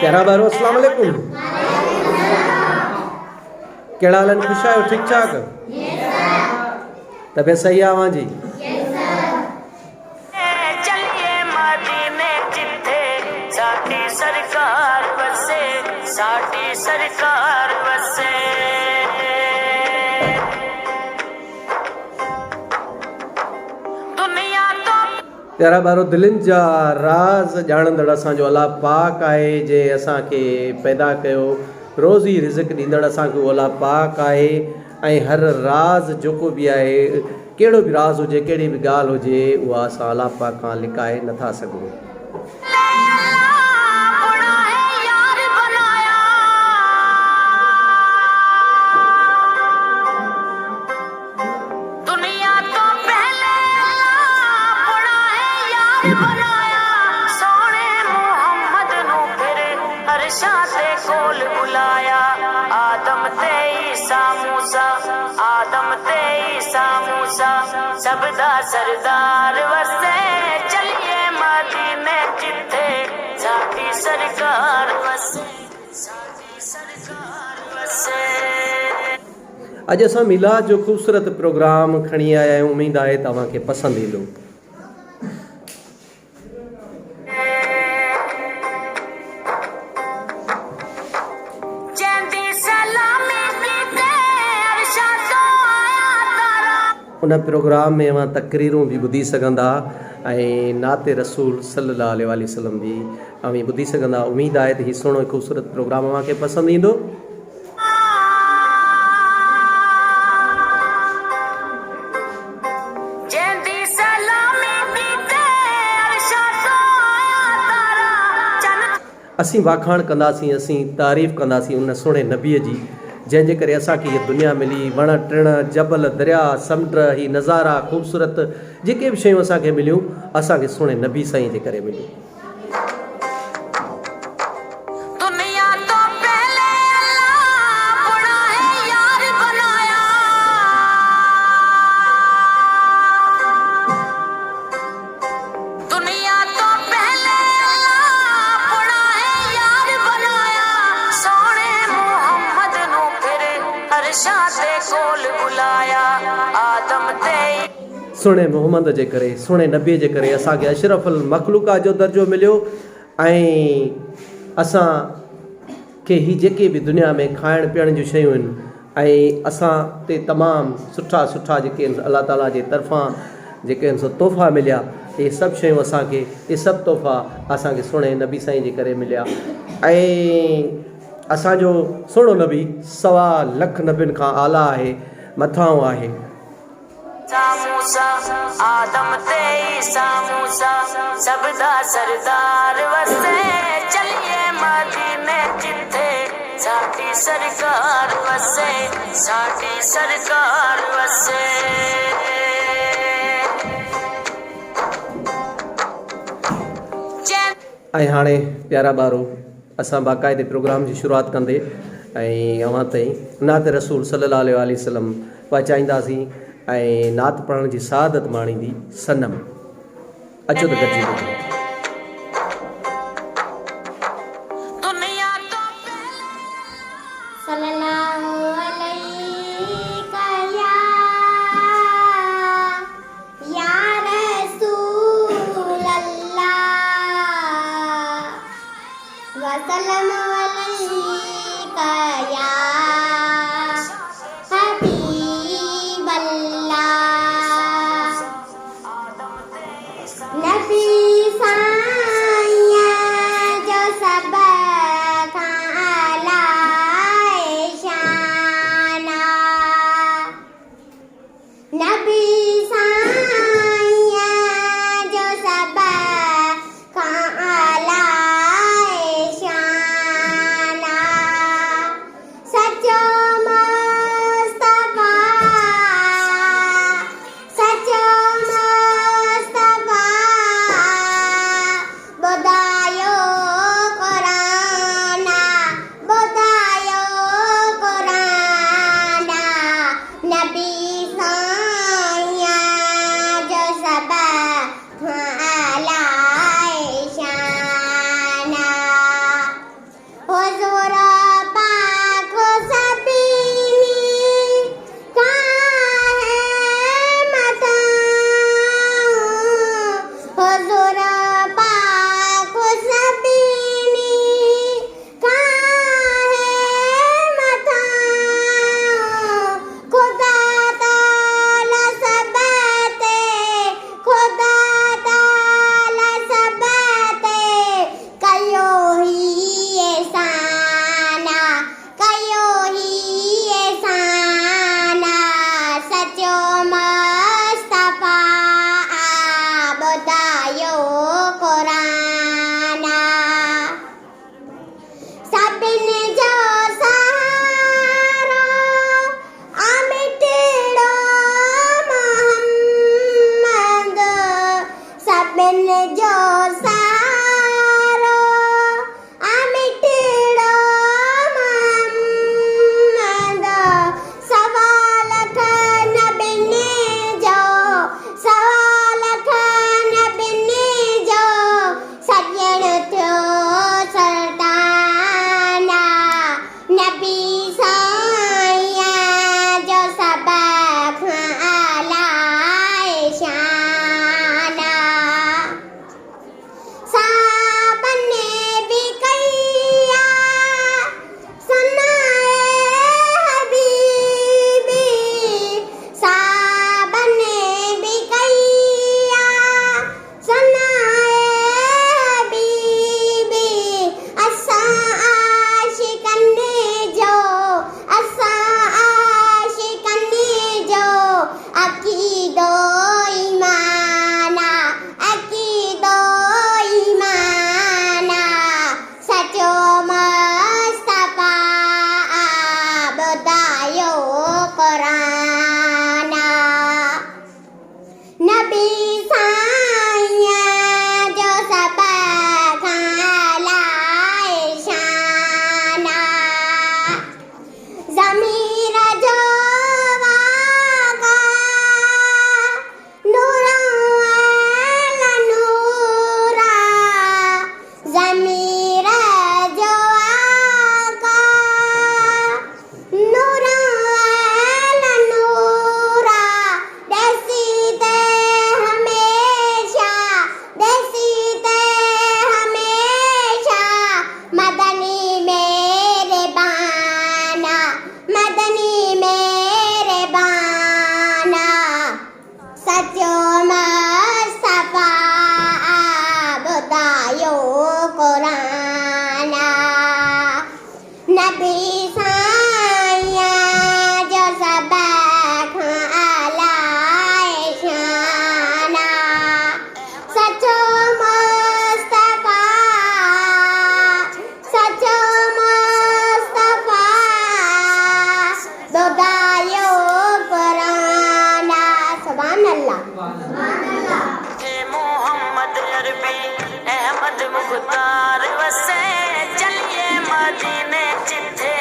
प्यारा बारो अस्सलाम वालेकुम। केड़ा हाल खुश आयो ठीक ठाक? तबीयत सही है आवां जी? चलिए मदीने जिथे साडी सरकार वसे, साडी सरकार वसे। दुनिया तो प्यारा बारो दिलनि जा राज ॼाणंदड़ असांजो अलाह पाक आहे जे असांखे पैदा कयो, रोज़ी रिज़्क ॾींदड़ असांखे उहो अलाह पाक आहे। ऐं हर राज जेको बि आहे, कहिड़ो बि राज़ हुजे, कहिड़ी बि ॻाल्हि हुजे, उहा असां अलाह पाक खां लिकाए नथा सघूं। सोने मुहम्मद नू फिर अरशा ते कोल बुलाया। आदम ते ईसा मूसा, आदम ते ईसा मूसा, सबदा सरदार वसे। चलिए मदीने जिथे साडी सरकार वसे, साडी सरकार वसे। अॼु असां मिलाद जो ख़ूबसूरत प्रोग्राम खणी आया आहियूं। उमेद आहे तव्हांखे पसंदि ईंदो। उन प्रोग्राम में अवां तकरीरूं भी ॿुधी सघंदा ऐं नाते रसूल सल्लल्लाहु अलैहि वसल्लम भी अवी ॿुधी सघंदा। उमेद आहे त हीउ सुहिणो ख़ूबसूरत प्रोग्राम अव्हांखे पसंदि ईंदो। असीं वाखाण कंदासीं, असीं तारीफ़ कंदासीं उन सुहिणे नबीअ जी, जंहिंजे करे असांखे हीअ दुनिया मिली। वण टिण, जबल, दरिया, समुंड, ही नज़ारा ख़ूबसूरत जेके बि शयूं असांखे मिलियूं, असांखे सुहिणे नबी साईं जे करे मिलियूं। सुहिणे मोहम्मद जे करे, सुहिणे नबीअ जे करे असांखे अशरफुल मखलूक़ात जो दर्जो मिलियो। ऐं असांखे ही जेके बि दुनिया में खाइण पीअण जूं शयूं आहिनि, ऐं असां ते तमामु सुठा सुठा जेके आहिनि अलाह ताला जे तरफ़ां जेके आहिनि सो तोहफ़ा मिलिया, इहे सभु शयूं असांखे, इहे सभु तोहफ़ा असांखे सुहिणे नबी साईं जे करे मिलिया। ऐं असांजो सुहिणो नबी 1.25 लख नबियुनि खां आला आहे, मथां आहे। आदम ते ईसा मूसा, सबदा सरदार वसे। चलिए मदीने जिथे साडी सरकार वसे, साडी सरकार वसे। ऐं हाणे प्यारा ॿारो असां बाक़ाइदे प्रोग्राम जी शुरूआत कंदे ऐं अवां ताईं नात रसूल सल्लल्लाहु अलैहि वसल्लम पहुचाईंदासीं ऐं नात पढ़ण जी सआदत माणींदी सनम। अचो त गॾिजी ॿुधो। मुख्तार वसे चलिए मदीने जिथे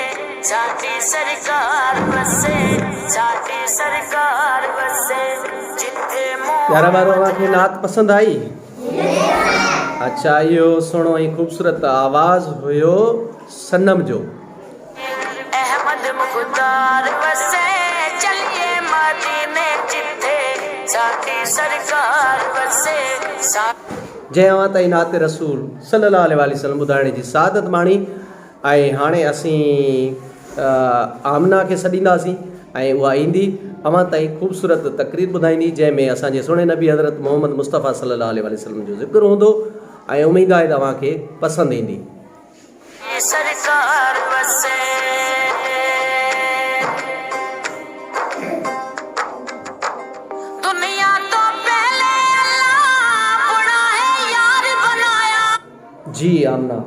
साडी सरकार वसे साडी सरकार वसे जिथे प्यारा बारो खे नात पसंद आई। अच्छा यो सुनो ही खूबसूरत आवाज हुयो सनम जो। अहमद मुख्तार वसे चलिए मदीने जिथे साडी सरकार वसे जय अवां ताईं नात रसूल सल्लल्लाहु अलैहि वसल्लम ॿुधाइण जी सादत माणी। ऐं हाणे असीं आमना खे सॾींदासीं ऐं उहा ईंदी अवां ताईं ख़ूबसूरत तक़रीर ॿुधाईंदी जंहिंमें असांजे सुहिणे नबी हज़रत मोहम्मद मुस्तफ़ा सल्लल्लाहु अलैहि वसल्लम जो ज़िक्र हूंदो ऐं उमेद आहे तव्हांखे पसंदि ईंदी। सरकार वसे दुनिया तो पहले अल्लाह बड़ा है यार बनाया। जी आमना।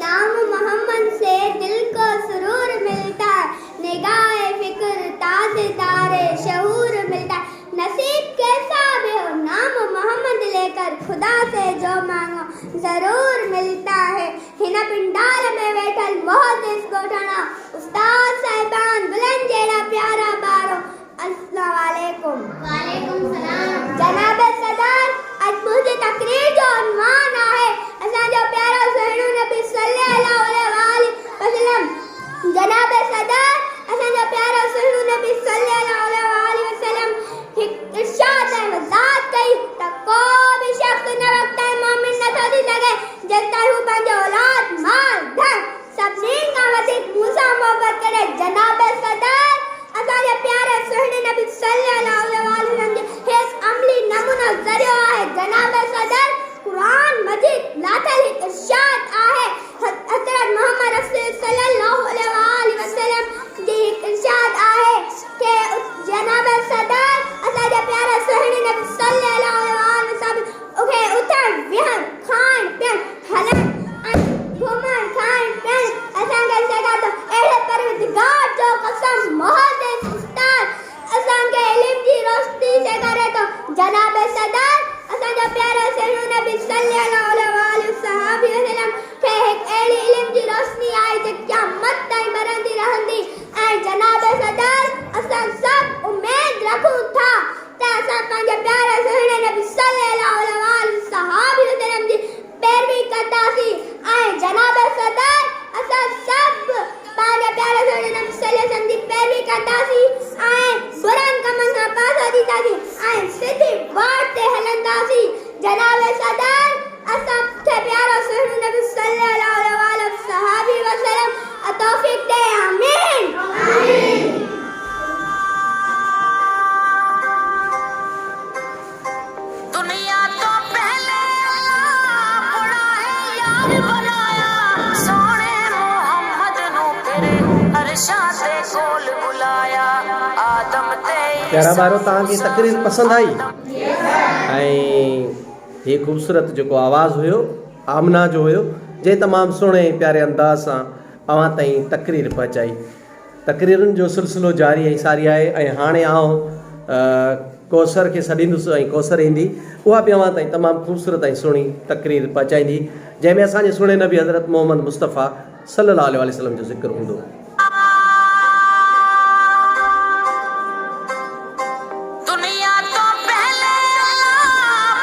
नाम मोहम्मद से दिल को सुरूर मिलता है, निगाहे फिक्र ताज़े तारे शऊर मिलता है। नसीब कैसा भी हो नाम मोहम्मद लेकर खुदा से जो मांगो जरूर मिलता है। हिना पिंडाल में बैठल मोहद्दिस गोठना उस्ताद साहिबान बुलंद जेड़ा प्यारा बारो अस्सलाम वालेकुम। वालेकुम सलाम। जनाब सदर आज मुझे तकरीर जो उन्वान है असा जो प्यारा सुहिणो नबी सल्लल्लाहु अलैहि वसल्लम। जनाब सदर असा जो प्यारा सुहिणो नबी सल्लल्लाहु अलैहि वसल्लम इरशाद है वजात कई त को भी शख्स न वक्त मोमिन न थी लगे जता हु पंहिंजो औलाद माल धन सभिनी खां वधीक मूंसां मोहबत करे। जनाब सदर असांजे प्यारे सुहिणे नबी सल्लल्लाहु अलैहि वसल्लम जो हिकु अमली नमूनो ज़रियो आहे। जनाब सदर कुरान मजीद लाथल इरशाद आहे हज़रत मोहम्मद रसूल सल्लल्लाहु अलैहि वसल्लम जी इरशाद आहे कि जनाब सदर असांजे प्यारे सुहिणे नबी सल्लल्लाहु अलैहि वसल्लम उखे उथण विहण खाइण पीअण हलण घुमण खाइण पीअण असांखे सघा थो अहिड़े परवरदिगार जो कसम मुहद्दिस उस्ताद असांखे इल्म जी रोशनी से करे थो। जनाब सदर असांजा प्यारा सुहिणो नबी सल्लल्लाहु अलैहि वसल्लम खे हिकु अहिड़ी इल्म जी रोशनी आहे जेकी क़यामत ताईं बरंदी रहंदी। ऐं जनाब सदर असां सभु उमेद रखूं था त असां पंहिंजे प्यारे सुहिणे नबी सल्लल्लाहु अलैहि वसल्लम जी पैरवी कंदासीं। ऐं जनाब सदर असां सभु पंहिंजे प्यारे सुहिणे नबी सल्लल्लाहु अलैहि वसल्लम जी पैरवी कंदासीं ऐं बुरनि कमनि खां पासो ॾींदासीं ऐं सिधी वाट ते हलंदासीं। जनाब सदर असां खे प्यारो सुहिणो नबी सल्लल्लाहु अलैहि वसल्लम तौफीक दे। आमीन आमीन। दुनिया तो पहले अल्लाह बड़ा है यार बनाया सोने मोहम्मद नू फिर अरशा ते कोल बुलाया आदम ते प्यारा बारो तव्हांखे तक़रीर पसंदि आई। ऐं हे ख़ूबसूरत जेको आवाज़ हुयो आमना जो हुयो जे तमामु सुहिणे प्यारे अंदाज़ सां अवां ताईं तक़रीर पहुचाई। तक़रीरुनि जो सिलसिलो जारी ऐं सारी आहे। ऐं हाणे आउं कौसर खे सॾींदुसि ऐं कौसर ईंदी उहा बि अवां ताईं तमामु ख़ूबसूरत ऐं सुहिणी तक़रीर पहुचाईंदी जंहिंमें असांजे सुहिणे नबी हज़रत मोहम्मद मुस्तफ़ा सल्लल्लाहु अलैहि वसल्लम जो ज़िक्र हूंदो। दुनिया तो पहले अल्लाह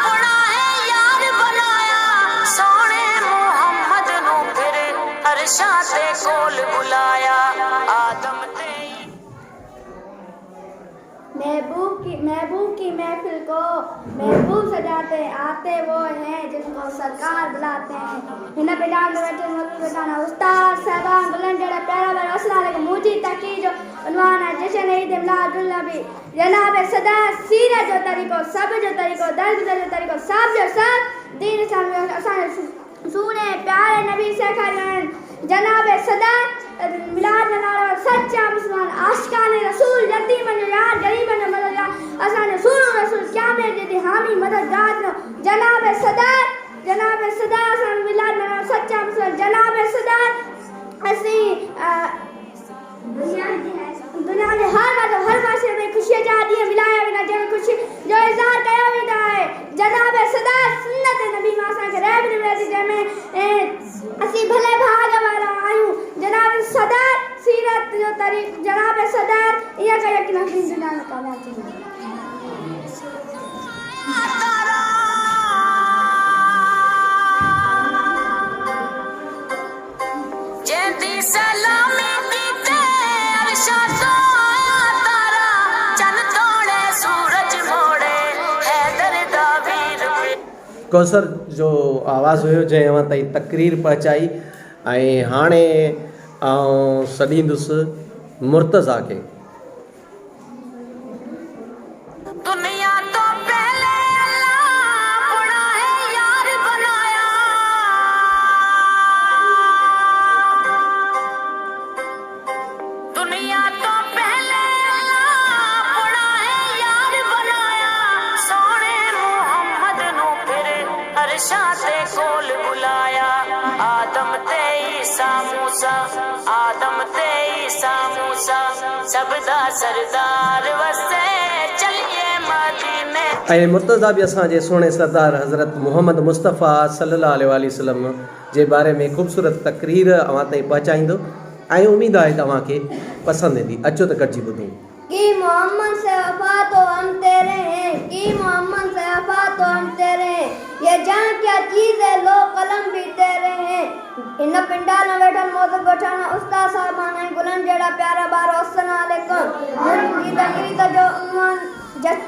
बड़ा है यार बनाया सोने मोहम्मद नू फिर अरशा ते कोल बुलाया आदम ते महबूब की महफिल को महबूब सजाते आते वो हैं जिनको सरकार बुलाते हैं। हिन बिलाल में बैठे मौजूद बेटाना उस्ताद साहबान बुलंद जेड़ा प्यारा बार अस्सलाम वालेकुम। मुझी तकी जो उन्वान है जश्न ईद मिलादुल नबी। जनाब सदर सीरत जो तरीको सब जो तरीको दर्द जो तरीको सब जो सब दीन इस्लाम असां सुने प्यारे नबी से खान। जनाब सदर मिलाद मनाने सच्चा मुसलमान आशिकान रसूल यतीमन यार गरीबन मदद यार असाने सुनो रसूल क़यामत जे हामी मददगार नो। जनाब सदर असां मिलाद मनाने सच्चा मुसलमान। जनाब सदर असी दुनिया में हर माशरे में खुशी जा ॾींहं मिलाया वेंदा जंहिंमें खुशी जो इज़हार कयो वेंदो आहे। जनाब सदार सुन्नत नबी मां असांखे रहम मिले जंहिंमें असीं भले भाग वारा आहियूं। जनाब सदार सीरत जो तरीक़ो जनाब सदार इहा का यकीन दुनिया में कामयाब थींदी। जंदी सलामी दीते अरशा तो आया तारा चन तोड़े सूरज मोड़े हैदर दा वीर पे। कौसर जो आवाज़ हुयो जंहिं अवां ताईं तकरीर पहुचाई ऐं हाणे आउं सॾींदुसि मुर्तज़ा खे। दुनिया तो पहले अल्लाह बड़ा है यार बनाया। दुनिया तो पहले अल्लाह बड़ा है यार बनाया। सोने मोहम्मद नू फिर अरशा ते कोल बुलाया। आदम ते ईसा मूसा आदम ते ईसा मूसा सबदा सरदार वसे चलिए मदीने। ऐं मुर्तज़ा बि असांजे सुहिणे सरदार हज़रत मुहम्मद मुस्तफ़ा सल्लल्लाहु अलैहि वसल्लम जे बारे में ख़ूबसूरत तकरीर अवां ताईं पहुचाईंदो ऐं उमेदु आहे तव्हांखे पसंदि ईंदी। अचो त गॾिजी ॿुधूं। कि मोहम्मद से वफा तो हम तेरे हैं, कि मोहम्मद से वफा तो हम तेरे हैं, ये जान क्या चीज़ है लो कलम भी तेरे हैं। इन पिंडाल में बैठल मौजूद बैठल उस्ताद साहबान हैं गुलन जेड़ा प्यारा बारो अस्सलाम वालेकुम। मुंजी तकरीर का जो उन्वान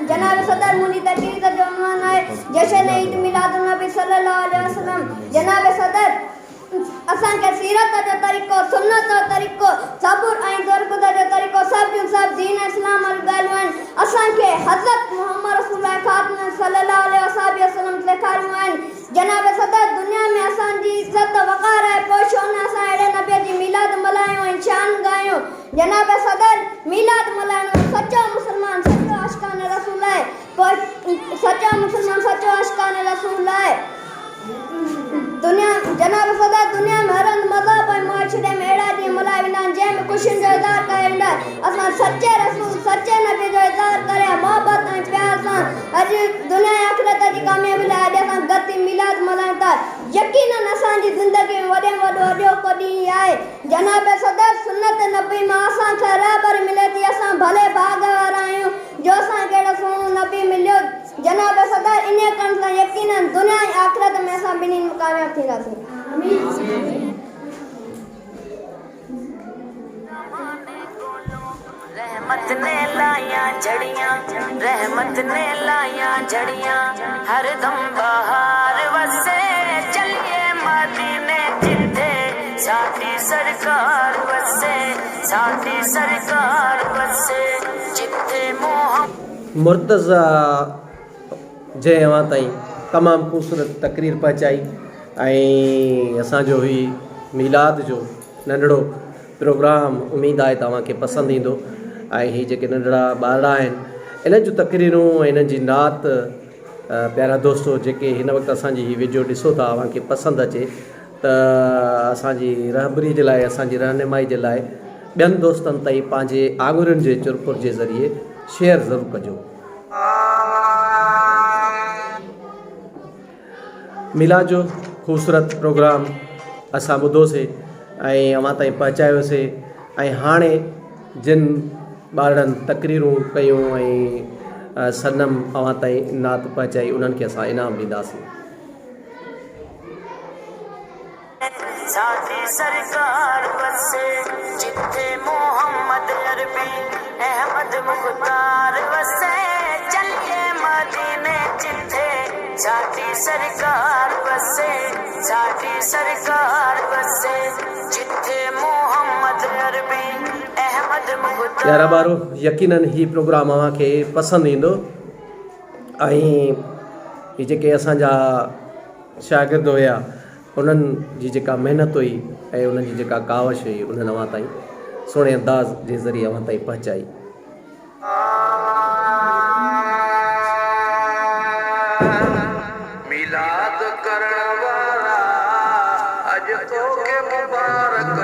जनाब सदर मुंजी तकरीर का जो उन्वान है जश्न ईद मिलादुन नबी सल्लल्लाहु अलैहि वसल्लम। जनाब सदर असांखे सीरत जो तरीक़ो सुन्नत जो तरीक़ो सबुर ऐं दुरगुज़र जो तरीक़ो सभु जूं सभु दीन इस्लाम वारियूं ॻाल्हियूं आहिनि। असांखे हज़रत मुहम्मद रसूल ख़ातम सल्लल्लाहु अलैहि वसल्लम सेखारियूं आहिनि। जनाब सदर दुनिया में असांजी इज़त वक़ार आहे पोइ छो न असां अहिड़े नबी जी मीलाद मल्हायूं ऐं शान ॻायूं। जनाब सदर मीलाद मल्हाइण सचो मुस्लमान सचो आशिक़ान रसूल आहे। पोइ सचो मुस्लमान सचो आशिक़ान रसूल आहे। दुनिया जनाब सदर दुनिया में हर हंधि मज़हब ऐं मुआशरे में अहिड़ा ॾींहं मल्हाया वेंदा आहिनि जंहिंमें ख़ुशियुनि जो इज़हार कयो वेंदो आहे। असां सचे रसूल सचे नबी जो इज़हार करे मोहबत ऐं प्यार सां अॼु दुनिया ऐं आख़िरत जी कामयाबी लाइ अॼु असां गती मिलाद मल्हायूं था। यकीनन असांजी ज़िंदगी में वॾे में वॾो अॼोको ॾींहुं आहे। जनाब सदर सुन्नत नबी मां असांखे रहबर मिले थी। असां भले भाग वारा आहियूं जो असांखे अहिड़ो सुहिणो नबी मिलियो। जनाब सदर इन करण सां यकीनन दुनिया ऐं आख़िरत में असां ॿिन्हिनि में कामयाब थींदासीं। रहमत ने लाया जड़ियां रहमत ने लाया जड़ियां हर दम बहार वसे चलिए मदीने जिथे साडी सरकार वसे साडी सरकार वसे जिथे मुर्तज़ा जंहिं अवां ताईं तमामु ख़ूबसूरत तकरीर पहुचाई ऐं असांजो ही मीलाद जो नंढड़ो प्रोग्राम उमेदु आहे तव्हांखे पसंदि ईंदो। ऐं ही जेके नंढड़ा ॿार आहिनि इन जूं तकरीरूं इन्हनि जी नात प्यारा दोस्तो जेके हिन वक़्तु असांजी ही वीडियो ॾिसो था तव्हांखे पसंदि अचे त असांजी रहबरी जे लाइ असांजी रहनुमाई जे लाइ ॿियनि दोस्तनि ताईं पंहिंजे आङुरियुनि जे चुरपुर जे ज़रिए शेयर ज़रूरु कजो। मिलाद जो ख़ूबसूरत प्रोग्राम असां ॿुधोसीं ऐं अवां ताईं पहुचायोसीं ऐं हाणे जिन ॿारनि तकरीरूं कयूं ऐं सनम अवां ताईं नात पहुचाई उन्हनि खे असां इनाम ॾींदासीं। साडी सरकार वसे जिथे मोहम्मद अरबी अहमद मुख्तार वसे चलिए मदीने जिथे साडी सरकार वसे साडी सरकार वसे जिथे मोहम्मद अरबी अहमद मुख्तार। यारा ॿारो यकीनन ही प्रोग्राम अव्हांखे पसंदि ईंदो ऐं ही जेके असांजा शागिर्द हुया उन्हनि जी जेका महिनत हुई ऐं उन्हनि जी जेका कावश हुई उन्हनि अव्हां ताईं सुहिणे अंदाज़ जे ज़रिए अव्हां ताईं पहुचाई। मिलाद करण वारा अज तोखे मुबारक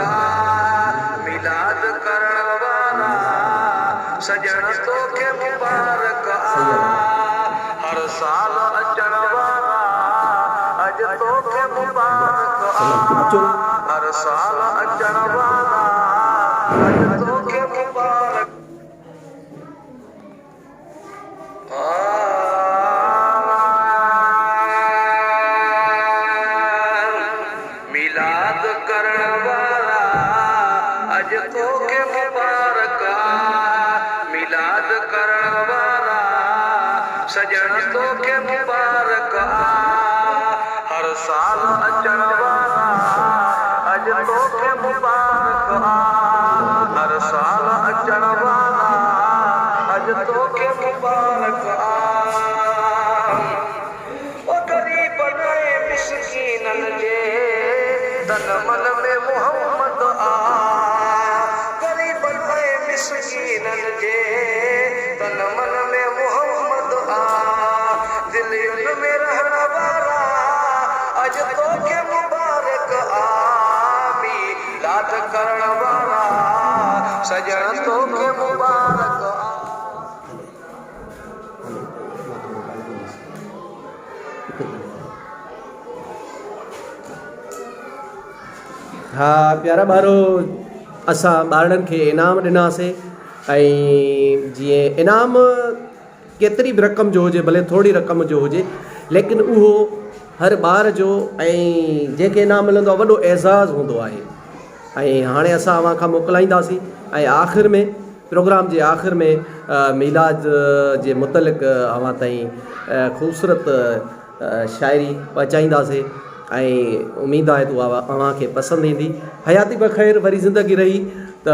मिलाद करण वारा अचो हर साल अचण वारा अॼु तोखे मुबारक मिलाद करण वारा अॼु तोखे मुबारक मिलाद करण वारा सजण तोखे मुबारक हर साल अचण वारा अॼु तोखे मुबारक हर साल अचण वारा अॼु तोखे मुबारक ओ ग़रीबन ऐं मिसकीननि जे तन मन में मोहम्मद ग़रीबन ऐं मिसकीननि जे तन मन में मोहम्मद दिलियुनि में रहण वारा अॼु तोखे मुबारक मिलाद करण वारा सजण तोखे मुबारक हाँ प्यारा ॿारो असां ॿारनि खे इनाम ॾिनासीं ऐं जीअं इनाम केतिरी बि रक़म जो हुजे भले थोरी रक़म जो हुजे लेकिन उहो हर ॿार जो ऐं जंहिंखे इनाम मिलंदो आहे वॾो एज़ाज़ु हूंदो आहे ऐं हाणे असां अव्हां खां मोकिलाईंदासीं ऐं आख़िर में प्रोग्राम जे आख़िर में मीलाद जे मुतलिक़ अव्हां ताईं ख़ूबसूरत शाइरी पहुचाईंदासीं ऐं उमेदु आहे त उहा अव्हांखे पसंदि ईंदी हयाती बख़ैर वरी ज़िंदगी रही त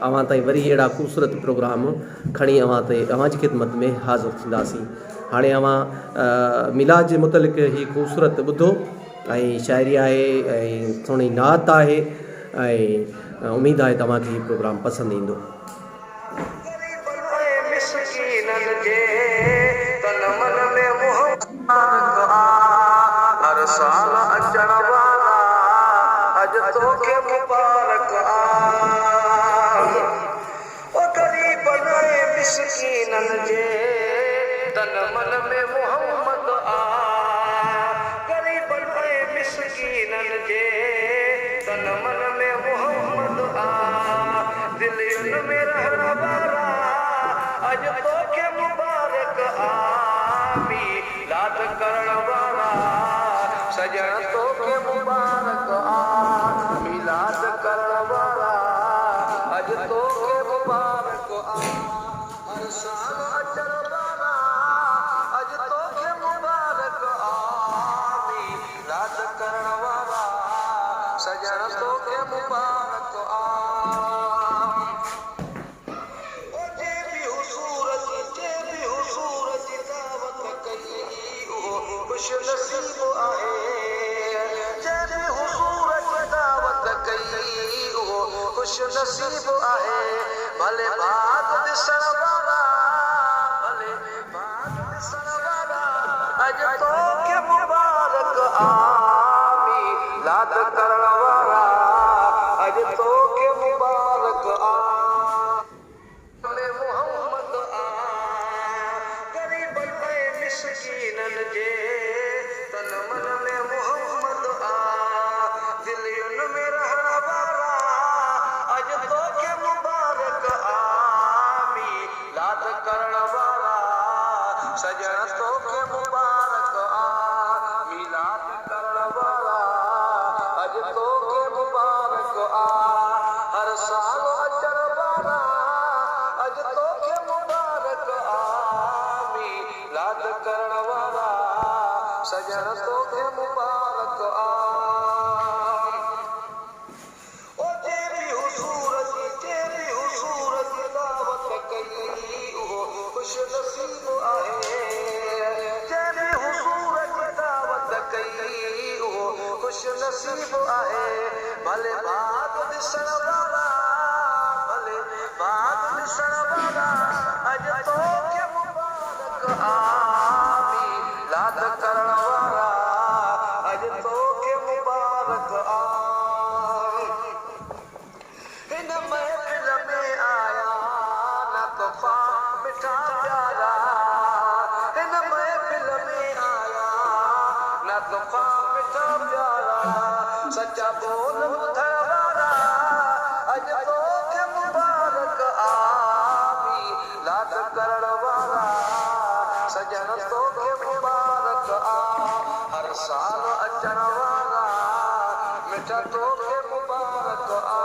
अव्हां ताईं वरी अहिड़ा ख़ूबसूरत प्रोग्राम खणी अव्हांजी ख़िदमत में हाज़िर थींदासीं हाणे अव्हां मीलाद जे मुतलिक़ ही ख़ूबसूरत ॿुधो ऐं शाइरी आहे ऐं सुहिणी नात आहे ऐं उमेदु आहे तव्हांखे हीउ प्रोग्राम पसंदि ईंदो हर साल अचण वारा अॼु तोखे मुबारक ओ ग़रीबन ऐं मिसकीननि जे तन मन में मोहम्मद ग़रीबन ऐं मिसकीननि जे तन मन में मोहम्मद दिलियुनि में रहण वारा अॼु तोखे मुबारक मिलाद करण वारा सजण तोखे मुबारक मिलाद करण वारा अॼु तोखे मुबारक हर साल अचण वारा अॼु तोखे मुबारक मिलाद करण वारा सजण तोखे मुबारक खुश नसीब आहे जंहिं हुज़ूर जी दावत कई उहो खुश नसीब आहे भले भाग ॾिसण वारा भले भाग ॾिसण वारा अॼु तोखे मुबारक मिलाद करण वारा अॼु तोखे मुबारक मोहम्मद ग़रीबन ऐं मिसकीननि जे तन मन में मोहम्मद दिलियुनि में रहण वारा अॼु तोखे मुबारक मिलाद करण वारा सजण तोखे मुबारक मिलाद करण वारा अॼु तोखे मुबारक हर साल अचण वारा अॼु तोखे मुबारक मिलाद करण वारा सजण तोखे मुबारक ओ जे बि हुज़ूर जी दावत कई उहो खुश नसीब आहे जंहिं बि हुज़ूर जी दावत कई उहो खुश नसीब आहे भले भाग ॾिसण वारा भले भाग ॾिसण वारा अॼु तोखे मुबारक मिलाद करण वारा अॼु तोखे मुबारक हिन महफ़िल में आया न तोहफ़ा मिठा प्यारा हिन महफ़िल में आया न तोहफ़ा मिठा प्यारा सच्चा बोल ॿुधण वारा अॼु तोखे मुबारक आमी लाड करण वारा सजण तोखे मुबारक आ हर साल अचण वारा मिठा तोखे मुबारक आ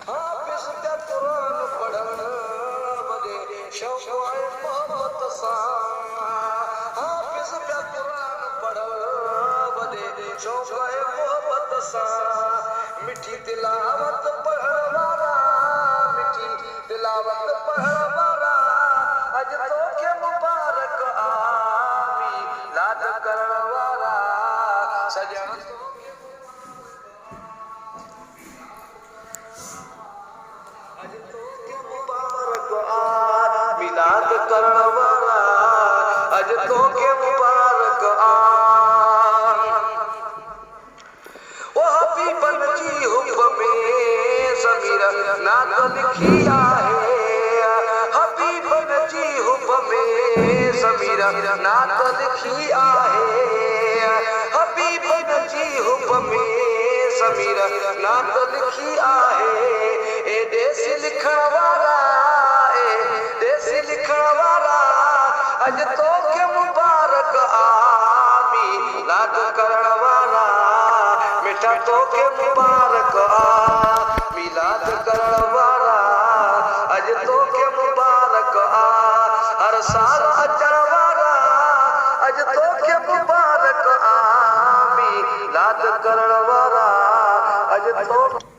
हाफ़िज़ जा क़ुरान पढ़ण वॾे शौक़ आहे मोहबत सां हाफ़िज़ जा क़ुरान पढ़ण वॾे शौक़ आहे मोहबत सां मिठी तिलावत पढ़ण वारा मिठी तिलावत पढ़ण वारा अॼु तोखे मुबारक आमी लाड करण वारा सजण अॼु तोखे मुबारक आ मिलाद करण वारा अॼु तोखे मुबारक आ ओ हबीबन जी हुब में ज़मीर नात लिखी आहे हबीबन जी हुब में ज़मीर नात लिखी आहे हबीबन जी हुब में ज़मीर नात लिखी आहे ए देसी लिखण वारा ए देसी लिखण वारा अॼु तोखे मुबारक आमी लाड करण वारा मिठा तोखे मुबारक आ मिलाद करण वारा अॼु तोखे मुबारक आ हर साल अचण वारा अॼु तोखे मुबारक आमी लाद करण वारा अॼु तोखे